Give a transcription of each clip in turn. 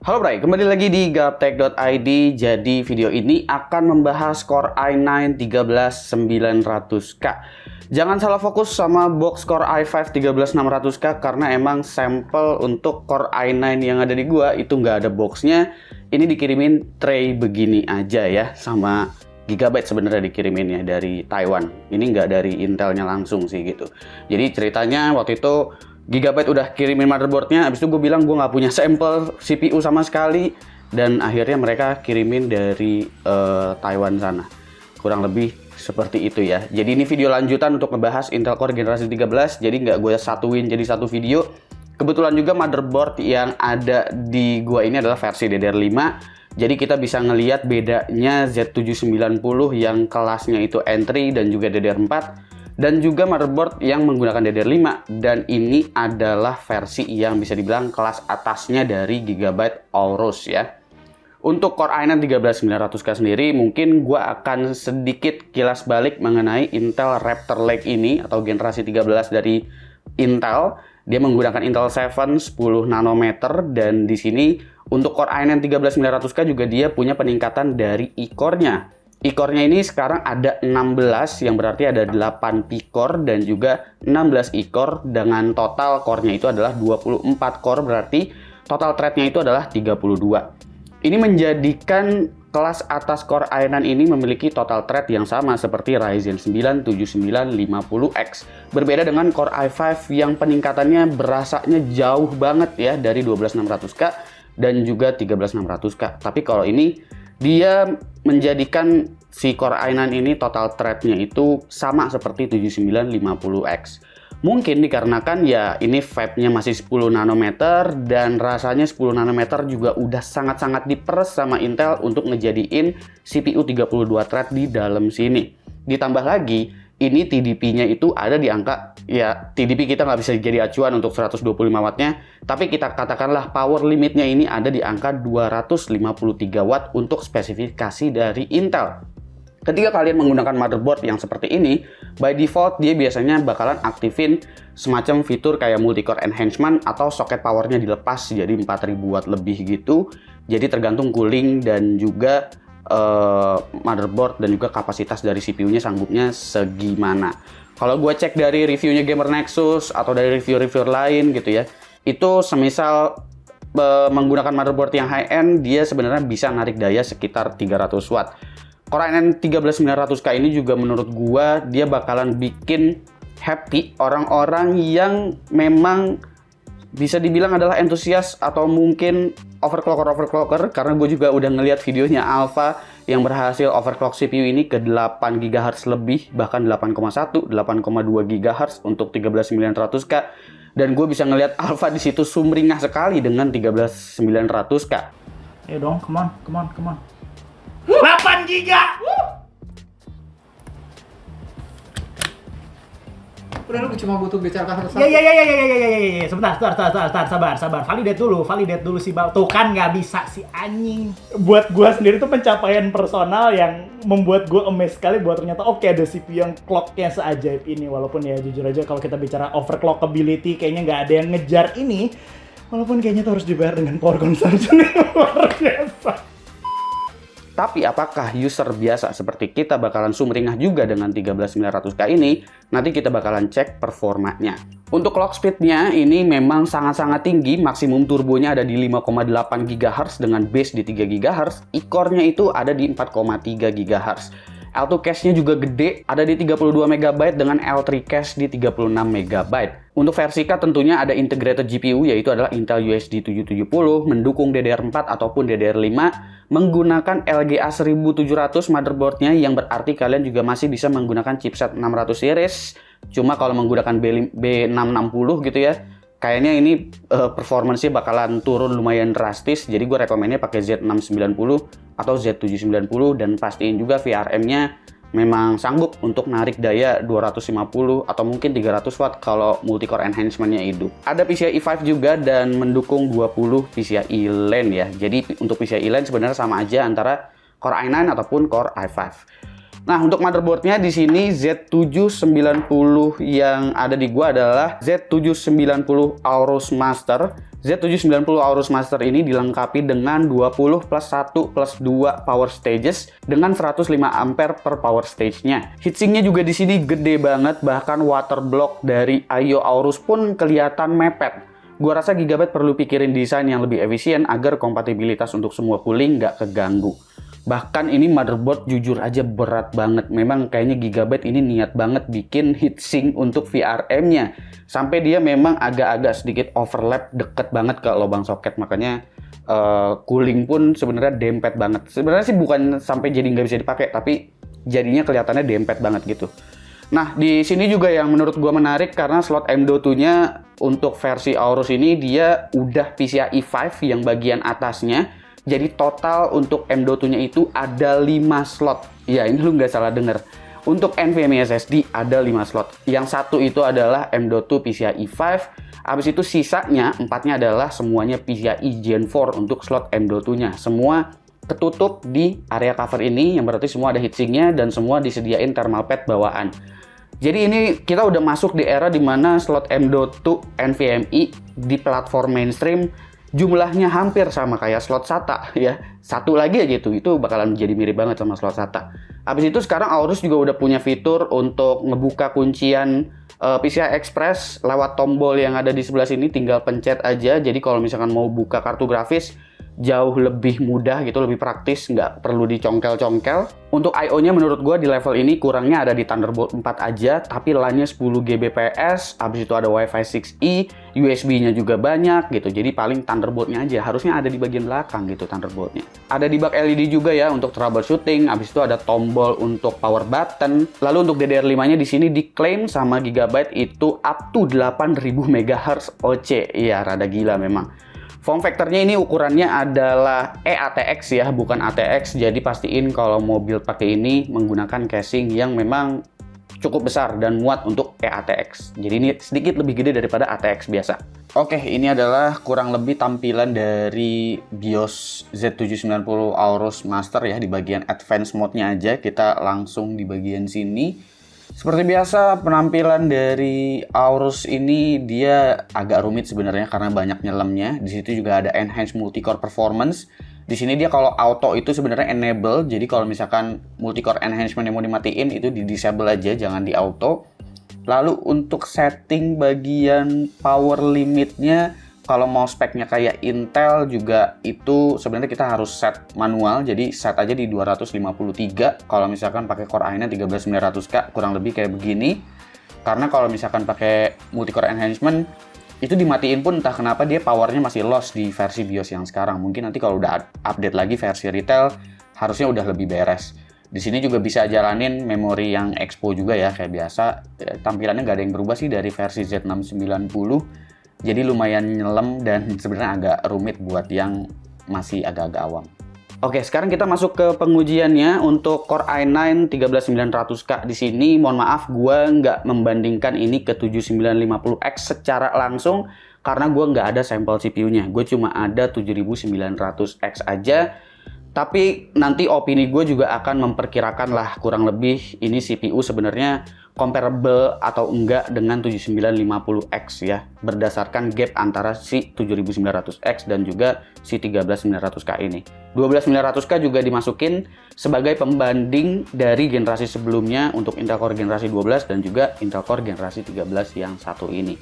Halo Bray, kembali lagi di gaptek.id. Jadi video ini akan membahas Core i9 13900K. Jangan salah fokus sama box Core i5 13600K karena emang sampel untuk Core i9 yang ada di gua itu nggak ada boxnya. Ini dikirimin tray begini aja ya, sama Gigabyte sebenarnya dikiriminnya dari Taiwan. Ini nggak dari Intelnya langsung sih gitu. Jadi ceritanya waktu itu Gigabyte udah kirimin motherboardnya, abis itu gue bilang gue nggak punya sampel CPU sama sekali, dan akhirnya mereka kirimin dari Taiwan sana. Kurang lebih seperti itu ya. Jadi ini video lanjutan untuk ngebahas Intel Core generasi 13, jadi nggak gue satuin jadi satu video. Kebetulan juga motherboard yang ada di gue ini adalah versi DDR5, jadi kita bisa ngelihat bedanya Z790 yang kelasnya itu entry dan juga DDR4. Dan juga motherboard yang menggunakan DDR5, dan ini adalah versi yang bisa dibilang kelas atasnya dari Gigabyte Aorus ya. Untuk Core i9 13900K sendiri, mungkin gue akan sedikit kilas balik mengenai Intel Raptor Lake ini atau generasi 13 dari Intel. Dia menggunakan Intel 7 10 nanometer, dan di sini untuk Core i9 13900K juga dia punya peningkatan dari e-core-nya. E-core-nya ini sekarang ada 16, yang berarti ada 8 P-core dan juga 16 E-core, dengan total core-nya itu adalah 24 core, berarti total thread-nya itu adalah 32. Ini menjadikan kelas atas Core i9 ini memiliki total thread yang sama seperti Ryzen 9 7950X. Berbeda dengan Core i5 yang peningkatannya berasanya jauh banget ya, dari 12600K dan juga 13600K. Tapi kalau ini dia menjadikan si Core i9 ini total thread-nya itu sama seperti 7950X. Mungkin dikarenakan ya ini fab-nya masih 10 nanometer, dan rasanya 10 nanometer juga udah sangat-sangat diperes sama Intel untuk ngejadiin CPU 32 thread di dalam sini. Ditambah lagi, ini TDP-nya itu ada di angka, ya TDP kita nggak bisa jadi acuan untuk 125 wattnya, tapi kita katakanlah power limitnya ini ada di angka 253 watt untuk spesifikasi dari Intel. Ketika kalian menggunakan motherboard yang seperti ini, by default dia biasanya bakalan aktifin semacam fitur kayak multi-core enhancement atau soket powernya dilepas jadi 4000 watt lebih gitu. Jadi tergantung cooling dan juga motherboard dan juga kapasitas dari CPU-nya sanggupnya segimana. Kalau gue cek dari reviewnya Gamer Nexus atau dari review-review lain gitu ya, itu semisal menggunakan motherboard yang high-end, dia sebenarnya bisa narik daya sekitar 300 watt. Core i9 13900K ini juga menurut gua dia bakalan bikin happy orang-orang yang memang bisa dibilang adalah entusias atau mungkin overclocker, karena gue juga udah ngelihat videonya Alpha yang berhasil overclock CPU ini ke 8 GHz lebih, bahkan 8,1, 8,2 GHz untuk 13900K, dan gue bisa ngelihat Alpha di situ sumringah sekali dengan 13900K. Ayo dong, come on. 8 giga! Udah, lu cuma butuh bicara satu. Ya. Sebentar, sabar. Validate dulu si Bal. Tuh kan nggak bisa si anjing. Buat gua sendiri tuh pencapaian personal yang membuat gua amazed sekali buat ternyata oke, ada CPU yang clock-nya seajaib ini. Walaupun ya jujur aja kalau kita bicara overclockability kayaknya nggak ada yang ngejar ini. Walaupun kayaknya tuh harus dibayar dengan power consumption yang luar biasa. Tapi apakah user biasa seperti kita bakalan sumringah juga dengan 13900K ini? Nanti kita bakalan cek performanya. Untuk clock speed-nya ini memang sangat-sangat tinggi, maksimum turbonya ada di 5,8 GHz dengan base di 3 GHz, e-core-nya itu ada di 4,3 GHz. L2 cache-nya juga gede, ada di 32 MB dengan L3 cache di 36 MB. Untuk versi K tentunya ada integrated GPU, yaitu adalah Intel UHD 770, mendukung DDR4 ataupun DDR5, menggunakan LGA 1700 motherboard-nya, yang berarti kalian juga masih bisa menggunakan chipset 600 series. Cuma kalau menggunakan B660 gitu ya, kayaknya ini performance-nya bakalan turun lumayan drastis. Jadi gue rekomennya pakai Z690 atau Z790, dan pastiin juga VRM-nya memang sanggup untuk narik daya 250 atau mungkin 300 watt kalau multi-core enhancement-nya hidup. Ada PCIe 5 juga dan mendukung 20 PCIe LAN ya. Jadi untuk PCIe LAN sebenarnya sama aja antara Core i9 ataupun Core i5. Nah, untuk motherboardnya di sini Z790 yang ada di gua adalah Z790 Aorus Master Z790 Aorus Master ini dilengkapi dengan 20 plus 1 plus 2 power stages dengan 105 ampere per power stage-nya. Heatsinknya juga di sini gede banget, bahkan water block dari Aio Aorus pun kelihatan mepet. Gua rasa Gigabyte perlu pikirin desain yang lebih efisien agar kompatibilitas untuk semua cooling nggak keganggu. Bahkan ini motherboard jujur aja berat banget. Memang kayaknya Gigabyte ini niat banget bikin heatsink untuk VRM-nya. Sampai dia memang agak-agak sedikit overlap, deket banget ke lubang soket. Makanya cooling pun sebenarnya dempet banget. Sebenarnya sih bukan sampai jadi nggak bisa dipakai, tapi jadinya kelihatannya dempet banget gitu. Nah, di sini juga yang menurut gua menarik karena slot M.2-nya untuk versi Aorus ini dia udah PCIe 5 yang bagian atasnya. Jadi total untuk M.2-nya itu ada 5 slot. Ya, ini lu nggak salah denger. Untuk NVMe SSD ada 5 slot. Yang satu itu adalah M.2 PCIe 5. Habis itu sisanya 4-nya adalah semuanya PCIe Gen 4 untuk slot M.2-nya. Semua ketutup di area cover ini, yang berarti semua ada heatsinknya dan semua disediain thermal pad bawaan. Jadi ini kita udah masuk di era dimana slot M.2 NVMe di platform mainstream jumlahnya hampir sama kayak slot SATA ya. Satu lagi aja itu bakalan jadi mirip banget sama slot SATA. Habis itu sekarang Aorus juga udah punya fitur untuk ngebuka kuncian PCI Express lewat tombol yang ada di sebelah sini, tinggal pencet aja. Jadi kalau misalkan mau buka kartu grafis jauh lebih mudah gitu, lebih praktis, nggak perlu dicongkel-congkel. Untuk I/O-nya menurut gue di level ini kurangnya ada di Thunderbolt 4 aja, tapi LAN-nya 10 Gbps, habis itu ada Wi-Fi 6E, USB-nya juga banyak gitu, jadi paling Thunderbolt-nya aja, harusnya ada di bagian belakang gitu Thunderbolt-nya. Ada debug LED juga ya untuk troubleshooting, habis itu ada tombol untuk power button, lalu untuk DDR5-nya di sini diklaim sama Gigabyte itu up to 8000 MHz OC, iya rada gila memang. Form factor-nya ini ukurannya adalah eATX ya, bukan ATX. Jadi pastiin kalau mau build pakai ini menggunakan casing yang memang cukup besar dan muat untuk eATX. Jadi ini sedikit lebih gede daripada ATX biasa. Oke, ini adalah kurang lebih tampilan dari BIOS Z790 Aorus Master ya, di bagian advance mode-nya aja. Kita langsung di bagian sini. Seperti biasa, penampilan dari Aorus ini dia agak rumit sebenarnya karena banyak nyelemnya. Di situ juga ada Enhanced Multicore Performance. Di sini dia kalau auto itu sebenarnya enable. Jadi kalau misalkan multicore enhancement yang mau dimatiin itu di disable aja, jangan di auto. Lalu untuk setting bagian power limitnya, kalau mau speknya kayak Intel juga itu sebenarnya kita harus set manual, jadi set aja di 253 kalau misalkan pakai Core i9 13900K, kurang lebih kayak begini. Karena kalau misalkan pakai multicore enhancement itu dimatiin pun entah kenapa dia powernya masih lost di versi BIOS yang sekarang. Mungkin nanti kalau udah update lagi versi retail harusnya udah lebih beres. Di sini juga bisa jalanin memori yang expo juga ya kayak biasa. Tampilannya nggak ada yang berubah sih dari versi Z690. Jadi lumayan nyelam dan sebenarnya agak rumit buat yang masih agak-agak awam. Oke, sekarang kita masuk ke pengujiannya untuk Core i9 13900K. Di sini, mohon maaf, gue nggak membandingkan ini ke 7950X secara langsung karena gue nggak ada sampel CPU-nya. Gue cuma ada 7900X aja. Tapi nanti opini gue juga akan memperkirakan lah kurang lebih ini CPU sebenarnya comparable atau enggak dengan 7950X ya, berdasarkan gap antara si 7900X dan juga si 13900K ini. 12900K juga dimasukin sebagai pembanding dari generasi sebelumnya untuk Intel Core generasi 12 dan juga Intel Core generasi 13 yang satu ini.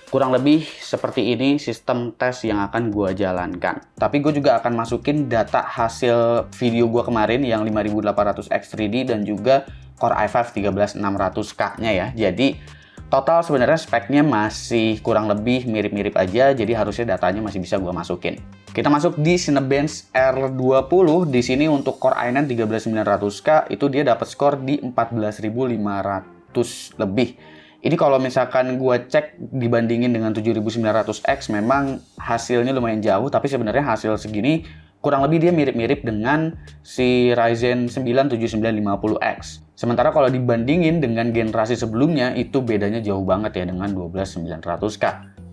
Kurang lebih seperti ini sistem tes yang akan gue jalankan. Tapi gue juga akan masukin data hasil video gue kemarin yang 5800X3D dan juga Core i5 13600K-nya ya. Jadi total sebenarnya speknya masih kurang lebih mirip-mirip aja, jadi harusnya datanya masih bisa gue masukin. Kita masuk di Cinebench R20. Di sini untuk Core i9 13900K itu dia dapat skor di 14.500 lebih. Ini kalau misalkan gue cek dibandingin dengan 7900X memang hasilnya lumayan jauh, tapi sebenarnya hasil segini kurang lebih dia mirip-mirip dengan si Ryzen 9 7950X. Sementara kalau dibandingin dengan generasi sebelumnya itu bedanya jauh banget ya dengan 12900K.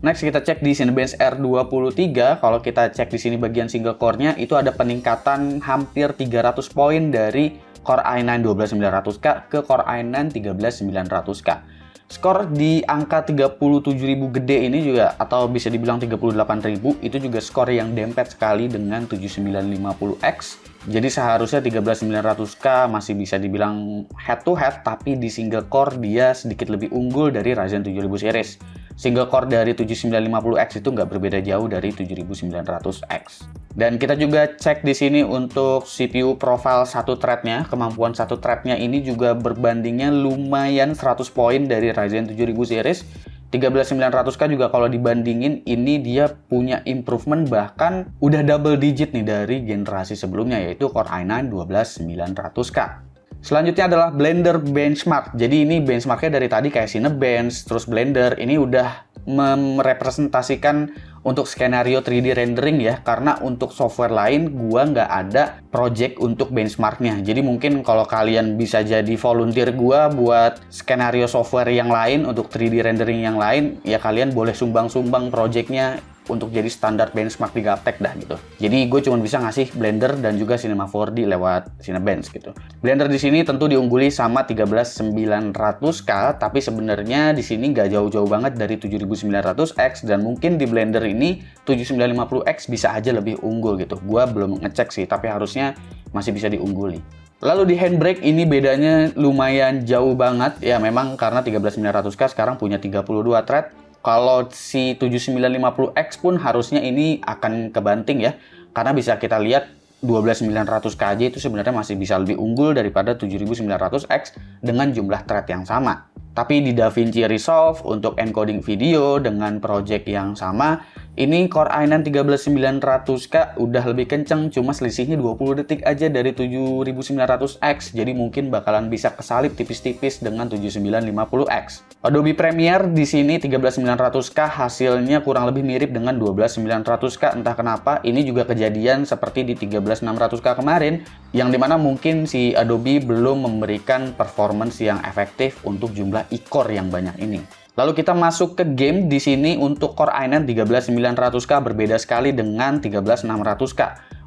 Next kita cek di Cinebench R23. Kalau kita cek di sini bagian single core-nya itu ada peningkatan hampir 300 poin dari Core i9 12900K ke Core i9 13900K. Skor di angka 37.000 gede ini juga, atau bisa dibilang 38.000, itu juga skor yang dempet sekali dengan 7950X. Jadi seharusnya 13900K masih bisa dibilang head to head, tapi di single core dia sedikit lebih unggul dari Ryzen 7000 series. Single core dari 7950X itu nggak berbeda jauh dari 7900X. Dan kita juga cek di sini untuk CPU profile satu thread-nya, kemampuan satu thread-nya ini juga berbandingnya lumayan 100 poin dari Ryzen 7000 series. 13900K juga kalau dibandingin ini dia punya improvement bahkan udah double digit nih dari generasi sebelumnya, yaitu Core i9 12900K. Selanjutnya adalah Blender benchmark. Jadi ini benchmarknya dari tadi kayak Cinebench, terus Blender ini udah merepresentasikan untuk skenario 3D rendering ya, karena untuk software lain gua nggak ada project untuk benchmarknya. Jadi mungkin kalau kalian bisa jadi volunteer gua buat skenario software yang lain untuk 3D rendering yang lain, ya kalian boleh sumbang-sumbang projectnya untuk jadi standar benchmark di Gaptek dah gitu. Jadi gue cuma bisa ngasih Blender dan juga Cinema 4D lewat Cinebench gitu. Blender di sini tentu diungguli sama 13900K, tapi sebenarnya di sini nggak jauh-jauh banget dari 7900X, dan mungkin di Blender ini 7950X bisa aja lebih unggul gitu. Gue belum ngecek sih, tapi harusnya masih bisa diungguli. Lalu di handbrake ini bedanya lumayan jauh banget ya, memang karena 13900K sekarang punya 32 thread. Kalau si 7950X pun harusnya ini akan kebanting ya, karena bisa kita lihat 12900K aja itu sebenarnya masih bisa lebih unggul daripada 7900X dengan jumlah thread yang sama. Tapi di DaVinci Resolve untuk encoding video dengan project yang sama, ini Core i9 13900K udah lebih kenceng, cuma selisihnya 20 detik aja dari 7900X, jadi mungkin bakalan bisa kesalip tipis-tipis dengan 7950X. Adobe Premiere di sini 13900K hasilnya kurang lebih mirip dengan 12900K, entah kenapa ini juga kejadian seperti di 13600K kemarin, yang dimana mungkin si Adobe belum memberikan performance yang efektif untuk jumlah e-core yang banyak ini. Lalu kita masuk ke game. Di sini untuk Core i9 13900K berbeda sekali dengan 13600K.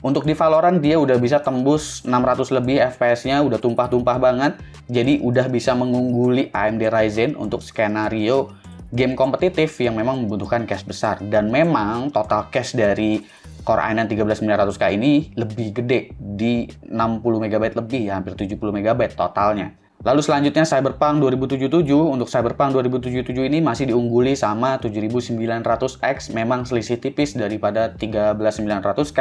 Untuk di Valorant dia udah bisa tembus 600 lebih FPS-nya, udah tumpah-tumpah banget. Jadi udah bisa mengungguli AMD Ryzen untuk skenario game kompetitif yang memang membutuhkan cache besar. Dan memang total cache dari Core i9 13900K ini lebih gede, di 60 MB lebih ya, hampir 70 MB totalnya. Lalu selanjutnya Cyberpunk 2077. Untuk Cyberpunk 2077 ini masih diungguli sama 7900X, memang selisih tipis daripada 13900K.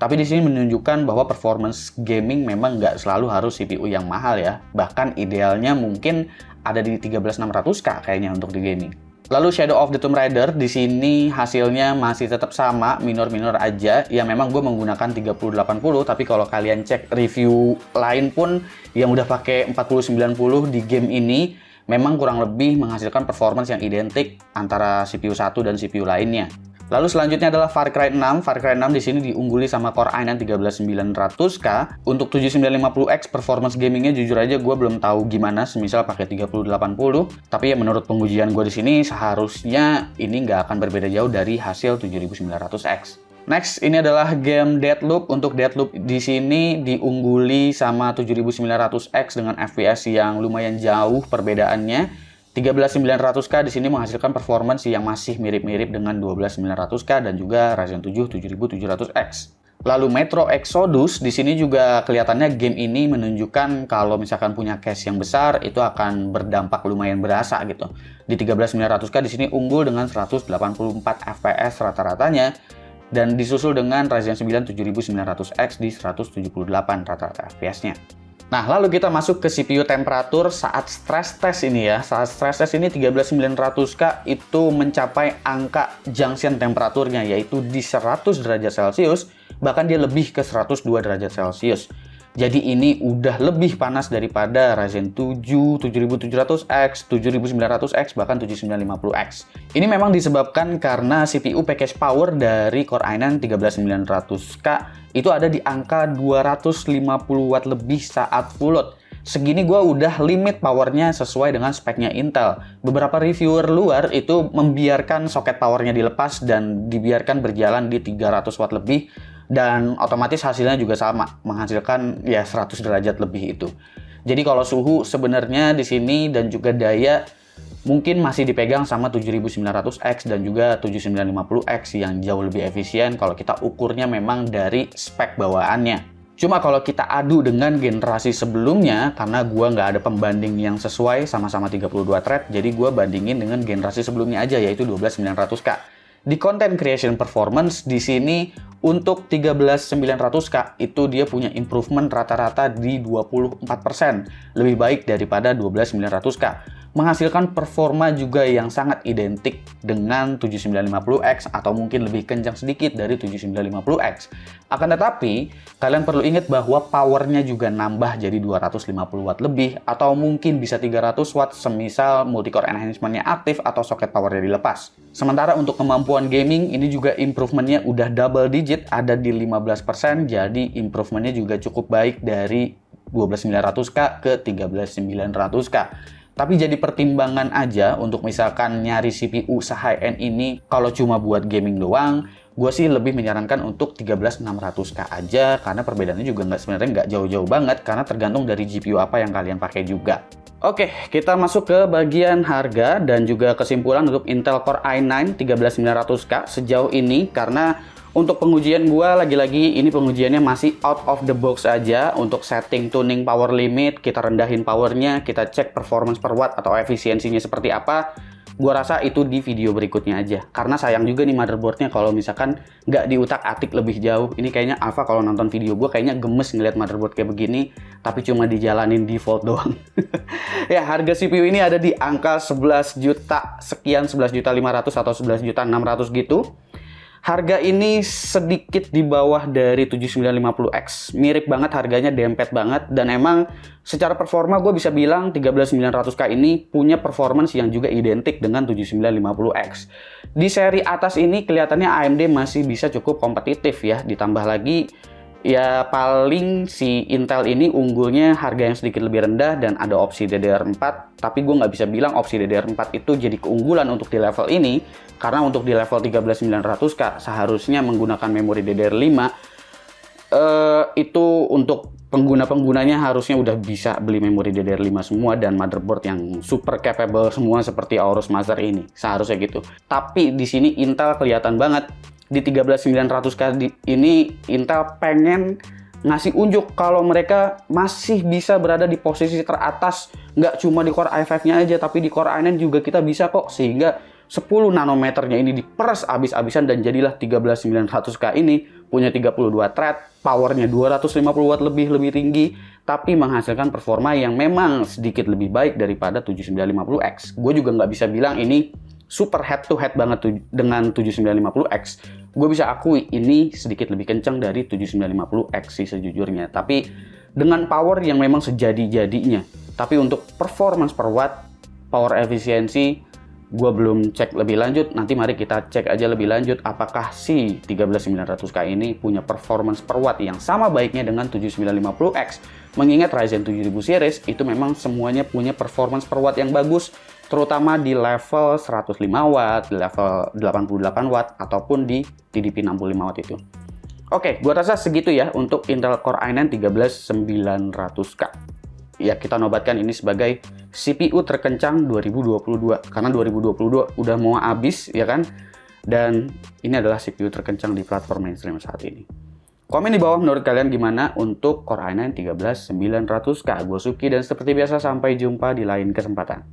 Tapi di sini menunjukkan bahwa performance gaming memang nggak selalu harus CPU yang mahal ya. Bahkan idealnya mungkin ada di 13600K kayaknya untuk di gaming. Lalu Shadow of the Tomb Raider di sini hasilnya masih tetap sama, minor-minor aja. Ya memang gue menggunakan 3080, tapi kalau kalian cek review lain pun yang udah pakai 4090 di game ini memang kurang lebih menghasilkan performance yang identik antara CPU 1 dan CPU lainnya. Lalu selanjutnya adalah Far Cry 6. Far Cry 6 di sini diungguli sama Core i9 13900K. Untuk 7950X performance gamingnya jujur aja gue belum tahu gimana, semisal pakai 3080. Tapi ya menurut pengujian gue di sini seharusnya ini nggak akan berbeda jauh dari hasil 7900X. Next, ini adalah game Deathloop. Untuk Deathloop di sini diungguli sama 7900X dengan FPS yang lumayan jauh perbedaannya. 13900K di sini menghasilkan performance yang masih mirip-mirip dengan 12900K dan juga Ryzen 7 7700X. Lalu Metro Exodus di sini juga kelihatannya game ini menunjukkan kalau misalkan punya cache yang besar itu akan berdampak lumayan berasa gitu. Di 13900K di sini unggul dengan 184 FPS rata-ratanya dan disusul dengan Ryzen 9 7900X di 178 rata-rata FPS-nya. Nah, lalu kita masuk ke CPU temperatur saat stress test ini ya. Saat stress test ini 13900K itu mencapai angka junction temperaturnya yaitu di 100 derajat Celcius, bahkan dia lebih ke 102 derajat Celcius. Jadi ini udah lebih panas daripada Ryzen 7 7700X, 7900X, bahkan 7950X. Ini memang disebabkan karena CPU package power dari Core i9 13900K itu ada di angka 250 watt lebih saat full load. Segini gue udah limit powernya sesuai dengan speknya Intel. Beberapa reviewer luar itu membiarkan soket powernya dilepas dan dibiarkan berjalan di 300 watt lebih Dan otomatis hasilnya juga sama, menghasilkan ya 100 derajat lebih itu. Jadi kalau suhu sebenarnya di sini dan juga daya mungkin masih dipegang sama 7900X dan juga 7950X yang jauh lebih efisien kalau kita ukurnya memang dari spek bawaannya. Cuma kalau kita adu dengan generasi sebelumnya, karena gua nggak ada pembanding yang sesuai sama-sama 32 thread, jadi gua bandingin dengan generasi sebelumnya aja, yaitu 12900K. Di content creation performance, di sini untuk 13900K itu dia punya improvement rata-rata di 24%, lebih baik daripada 12900K. Menghasilkan performa juga yang sangat identik dengan 7950X atau mungkin lebih kencang sedikit dari 7950X. Akan tetapi, kalian perlu ingat bahwa powernya juga nambah jadi 250 watt lebih atau mungkin bisa 300 watt semisal multicore enhancement-nya aktif atau soket powernya dilepas. Sementara untuk kemampuan gaming, ini juga improvementnya udah double digit, ada di 15%, jadi improvementnya juga cukup baik dari 12900K ke 13900K. Tapi jadi pertimbangan aja untuk misalkan nyari CPU se-high-end ini, kalau cuma buat gaming doang, gue sih lebih menyarankan untuk 13600K aja, karena perbedaannya juga sebenarnya nggak jauh-jauh banget, karena tergantung dari GPU apa yang kalian pakai juga. Oke, kita masuk ke bagian harga dan juga kesimpulan untuk Intel Core i9 13900K sejauh ini, karena untuk pengujian gua lagi-lagi ini pengujiannya masih out of the box aja. Untuk setting tuning power limit, kita rendahin powernya, kita cek performance per watt atau efisiensinya seperti apa. Gua rasa itu di video berikutnya aja, karena sayang juga nih motherboardnya kalau misalkan nggak diutak-atik lebih jauh. Ini kayaknya Alpha kalau nonton video gua kayaknya gemes ngeliat motherboard kayak begini, tapi cuma dijalanin default doang. Ya, harga CPU ini ada di angka 11 juta sekian, 11.500.000 atau 11.600.000 gitu. Harga ini sedikit di bawah dari 7950X. Mirip banget harganya, dempet banget. Dan emang secara performa gue bisa bilang 13900K ini punya performance yang juga identik dengan 7950X. Di seri atas ini kelihatannya AMD masih bisa cukup kompetitif ya. Ditambah lagi ya paling si Intel ini unggulnya harga yang sedikit lebih rendah dan ada opsi DDR4. Tapi gue nggak bisa bilang opsi DDR4 itu jadi keunggulan untuk di level ini. Karena untuk di level 13900K seharusnya menggunakan memori DDR5 itu untuk pengguna-penggunanya harusnya udah bisa beli memori DDR5 semua dan motherboard yang super capable semua seperti Aorus Master ini. Seharusnya gitu. Tapi di sini Intel kelihatan banget di 13900K ini Intel pengen ngasih unjuk kalau mereka masih bisa berada di posisi teratas, nggak cuma di Core i5-nya aja, tapi di Core i9 juga kita bisa kok, sehingga 10 nanometernya ini diperes abis-abisan dan jadilah 13900K ini punya 32 thread, powernya 250 watt lebih tinggi, tapi menghasilkan performa yang memang sedikit lebih baik daripada 7950X. Gue juga nggak bisa bilang ini super head to head banget dengan 7950X. Gue bisa akui ini sedikit lebih kencang dari 7950X sih sejujurnya, tapi dengan power yang memang sejadi-jadinya. Tapi untuk performance per watt, power efisiensi, gue belum cek lebih lanjut. Nanti mari kita cek aja lebih lanjut apakah si 13900K ini punya performance per watt yang sama baiknya dengan 7950X. Mengingat Ryzen 7000 series itu memang semuanya punya performance per watt yang bagus, terutama di level 105 watt, di level 88 watt, ataupun di TDP 65 watt itu. Oke, gue rasa segitu ya untuk Intel Core i9 13900K. Ya, kita nobatkan ini sebagai CPU terkencang 2022 karena 2022 udah mau habis ya kan, dan ini adalah CPU terkencang di platform mainstream saat ini. Komen di bawah menurut kalian gimana untuk Core i9 13900K. Gue Suki dan seperti biasa sampai jumpa di lain kesempatan.